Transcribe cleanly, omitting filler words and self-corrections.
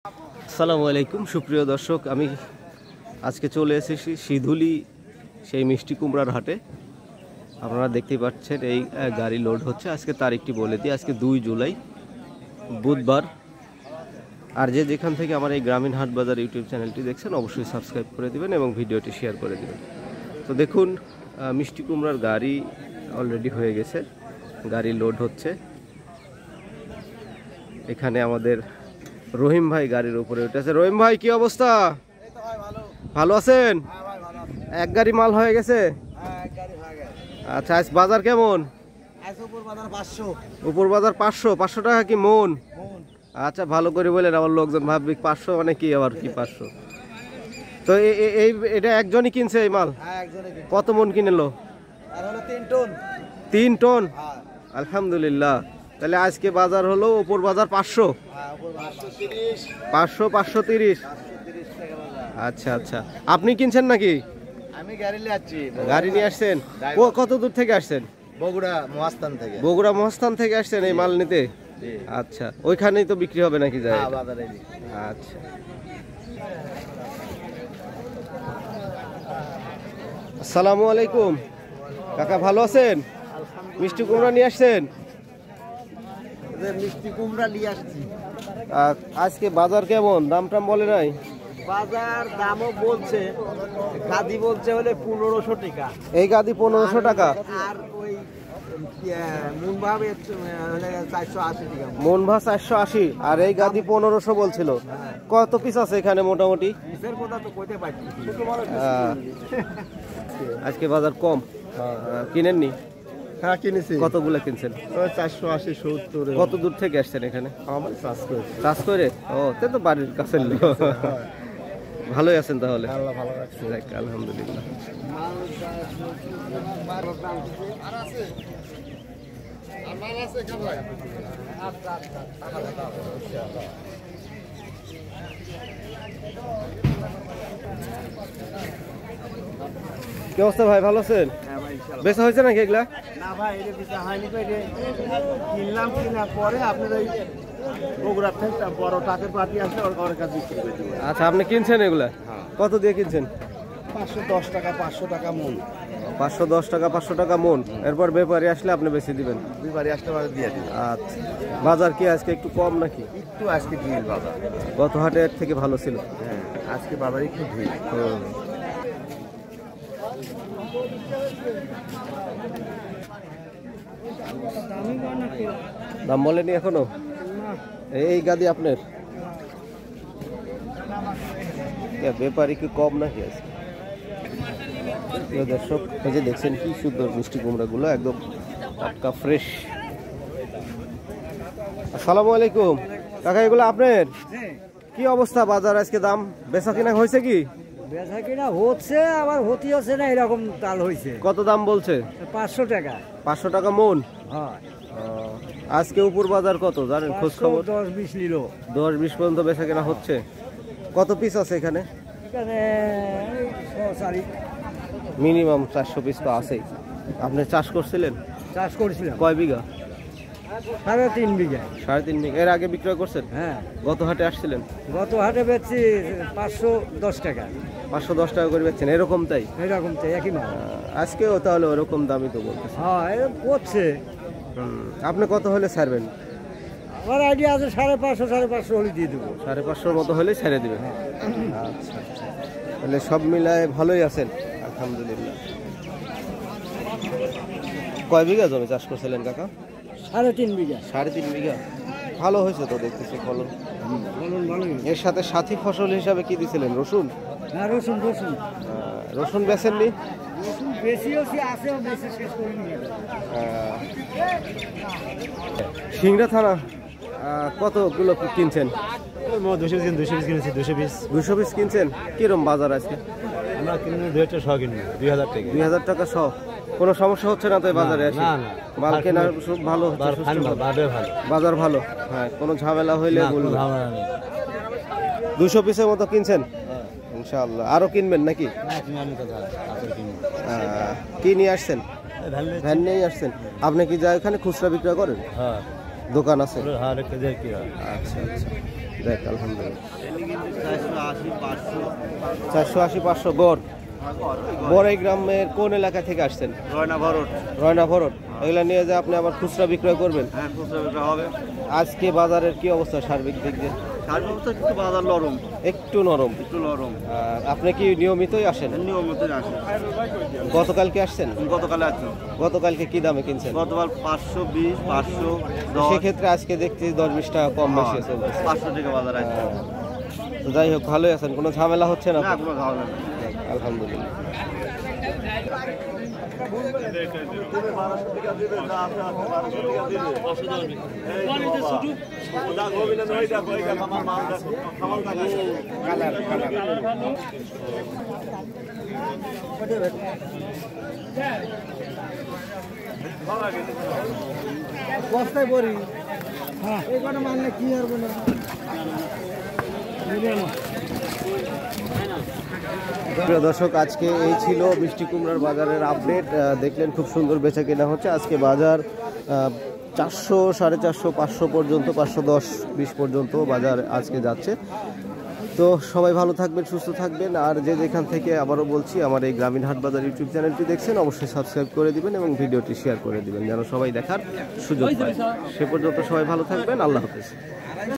আসসালামু আলাইকুম সুপ্রিয় দর্শক, আমি আজকে চলে এসেছি সিধুলি সেই মিষ্টি কুমড়ার হাটে। আপনারা দেখতেই পাচ্ছেন এই গাড়ি লোড হচ্ছে। আজকে তারিখটি বলে দিই, আজকে 2 জুলাই বুধবার। আর যে যেখান থেকে আমার এই গ্রামীণ হাট বাজার ইউটিউব চ্যানেলটি দেখছেন অবশ্যই সাবস্ক্রাইব করে দিবেন এবং ভিডিওটি শেয়ার করে দিবেন। তো দেখুন, মিষ্টি কুমড়ার গাড়ি অলরেডি হয়ে গেছে, গাড়ি লোড হচ্ছে। এখানে আমাদের রহিম ভাই গাড়ির উপরে উঠেছে। রহিম ভাই, কি অবস্থা? ভালো আছেন? এক গাড়ি মাল হয়ে গেছে? আচ্ছা, আজ বাজার কেমন? উপর বাজার 500 টাকা কি মন? আচ্ছা, ভালো করে বলেন, আমার লোকজন ভাববে 500 মানে কি, আবার কি 500? তো এটা একজনই কিনছে এই মাল? কত মন কিনলো? 3 টন। আলহামদুলিল্লাহ। তাহলে আজকে বাজার হলো উপর বাজার 500, 530। আচ্ছা আচ্ছা, আপনি কিনছেন নাকি? আমি গাড়ি নিয়ে আসছি। গাড়ি নিয়ে আসছেন? কত দূর থেকে আসছেন? বগুড়া মহাস্থান থেকে। বগুড়া মহাস্থান থেকে আসছেন এই মাল নিতে? আচ্ছা, ওইখানেই তো বিক্রি হবে নাকি? যায় বাজারে। আচ্ছা, আসসালামু আলাইকুম কাকা, ভালো আছেন? মিষ্টি কুমড়া নিয়ে আসছেন? মিষ্টি কুমড়া নিয়ে আসছি। আজকে বাজার কেমন? দাম টাম বলে নাই? বাজার দামও বলছে, গাদি বলছে হলে 1500 টাকা। এই গাদি 1500 টাকা, আর ওই মুনভাব 480 টাকা। মনভা 480, আর এই গাদি 1500 বলছিল। কত পিস আছে এখানে মোটামুটি? পিসের কথা তো কইতে পারছি। আজকে বাজার কম, কিনেননি? হ্যাঁ, কিনেছি। কতগুলো কিনছেন? 480 70। কত দূর থেকে আসছেন এখানে? আমার চাষ করেছি। চাষ করে? ও, তে তো বাড়ির কাছের লোক। ভালোই আছেন তাহলে? আল্লাহ ভালো রাখছে। আলহামদুলিল্লাহ। কি অবস্থা ভাই, ভালো আছেন? বেচা হয়েছে নাকি এগুলা? না ভাই, এটা বেচা হয়নি। কিনলাম, কিনার পরে আপনার ওই বগুড়ার থেকে বড় টাকের পার্টি আছে, ওর কাছে বিক্রি করে দিব। আচ্ছা, আপনি কিনছেন এগুলা? কত দিয়ে কিনছেন? 510 টাকা, 500 টাকা মন। 510 টাকা, 500 টাকা মন। এরপর ব্যাপারী আসলে আপনি বেশি দিবেন? দুইবারই আসতে পারে দিয়ে দিন। আচ্ছা, বাজার কি আজকে একটু কম নাকি? একটু আজকে ভিড় বাজার। গত হাটের থেকে ভালো ছিল? হ্যাঁ, আজকে বাজারে একটু ভিড়। দাম বলেনি এখনো? এই গাদি আপনার? ব্যাপারী কি কম নাকি আজকে? দর্শক, এই যে দেখছেন কি সুন্দর মিষ্টি কুমড়া গুলো, একদম টাটকা ফ্রেশ। আসসালামু আলাইকুম কাকা, এগুলো আপনার? কি অবস্থা বাজার আজকে? দাম বেচা কিনা হয়েছে কি? বেচা কিনা হচ্ছে, আবার হতে হচ্ছে না, এরকম তাল হয়েছে। কত দাম বলছে? 500 টাকা। 500 টাকা মন? হ্যাঁ। আজকে উপর বাজার কত জানেন? খোঁজ খবর? 10-20 নিল। 10-20 পর্যন্ত বেচা কেনা হচ্ছে। কত পিস আছে এখানে? এখানে 100-4 মিনিমাম 400 পিস তো আছেই। আপনি চাষ করছিলেন? চাষ করেছিলাম। কয় বিঘা? 3.5 বিঘা। 3.5 বিঘা। এর আগে বিক্রয় করছেন? হ্যাঁ, গত হাটে আসছিলেন? গত হাটে বেচছি 510 টাকা। 510 টাকা করে বেচছেন? এরকম তাই? এরকম তো একই মাল। আজকেও তাহলে ওরকম দামই তো বলতেছে। হ্যাঁ, এরকম করছে। আপনি কত হলে ছাড়বেন? আমার আইডিয়া আছে 550 হলে দিয়ে দেবো। 550 মতো হলে ছেড়ে দিবেন? আচ্ছা, তাহলে সব মিলায় ভালোই আছেন আলহামদুলিল্লাহ। কয় বিঘা জমি চাষ করছিলেন কাকা? 3.5 বিঘা। 3.5 বিঘা। ভালো হয়েছে তো দেখতেছি ফলন। ভালোই। এর সাথে সাথী ফসল হিসাবে কি দিছিলেন? রসুন? হ্যাঁ, রসুন। রসুন বেচেননি? রসুন বেশি আছে, বেশি শেষ করে নিয়ে সিংড়া থানা কতগুলো কিনছেন? 200 পিস কিনছেন। কিরম বাজার আজকে? আমরা কিনে 200 কিনবো, 2000 টাকা। 2000 টাকা সহ? কোনো সমস্যা হচ্ছে না তো এই বাজারে এসে? না। মাল কেনার সব ভালো হচ্ছে? বাজার ভালো? হ্যাঁ, কোনো ঝামেলা হইলে বলুন। 200 পিসের মতো কিনছেন ইনশাআল্লাহ? আরো কিনবেন নাকি? কি নিয়ে আসছেন? ভ্যান নিয়েই আসছেন? আপনি কি যা এখানে খুচরা বিক্রয় করেন? হ্যাঁ, দোকান আছে? হ্যাঁ, আচ্ছা আচ্ছা। দেখ আলহামদুলিল্লাহ। এটি কিন্তু 480, 500, 480, 500 গড়। বড়াই গ্রামের কোন এলাকা থেকে আসছেন? রয়না ভরট। রয়না ভরট। এগুলা নিয়ে যে আপনি আবার খুচরা বিক্রয় করবেন? হ্যাঁ, খুচরা বিক্রি হবে। আজকে বাজারের কি অবস্থা সার্বিক দিক দিয়ে? সার্বভৌমত্ব কিন্তু বাজার নরম, একটু নরম। একটু নরম। আর আপনি কি নিয়মিতই আসেন? নিয়মিত আসে। গতকালকে আসছেন? গতকালে আসছে, গতকালকে কি দামে কিনছেন? গতকাল 520, 510, সেক্ষেত্রে আজকে দেখছি 10-20 টাকা কম বেশি চলতেছে। 500 টাকা বাজার আসছে। তো যাই হোক, ভালোই আছেন, কোনো ঝামেলা হচ্ছে না তো? না, কোনো ঝামেলা নেই। আলহামদুলিল্লাহ। বস্তায় পড়ি হ্যাঁ এই কটা মানলে কি আর বলে প্রিয় দর্শক, আজকে এই ছিল মিষ্টি কুমড়ার বাজারের আপডেট। দেখলেন খুব সুন্দর বেচা কেনা হচ্ছে। আজকে বাজার 400, 450, 500 পর্যন্ত, 510-20 পর্যন্ত বাজার আজকে যাচ্ছে। তো সবাই ভালো থাকবেন, সুস্থ থাকবেন। আর যে যেখান থেকে আবারও বলছি, আমার এই গ্রামীণ হাট বাজার ইউটিউব চ্যানেলটি দেখছেন, অবশ্যই সাবস্ক্রাইব করে দিবেন এবং ভিডিওটি শেয়ার করে দিবেন যেন সবাই দেখার সুযোগ পায়। সে পর্যন্ত সবাই ভালো থাকবেন। আল্লাহ হাফেজ।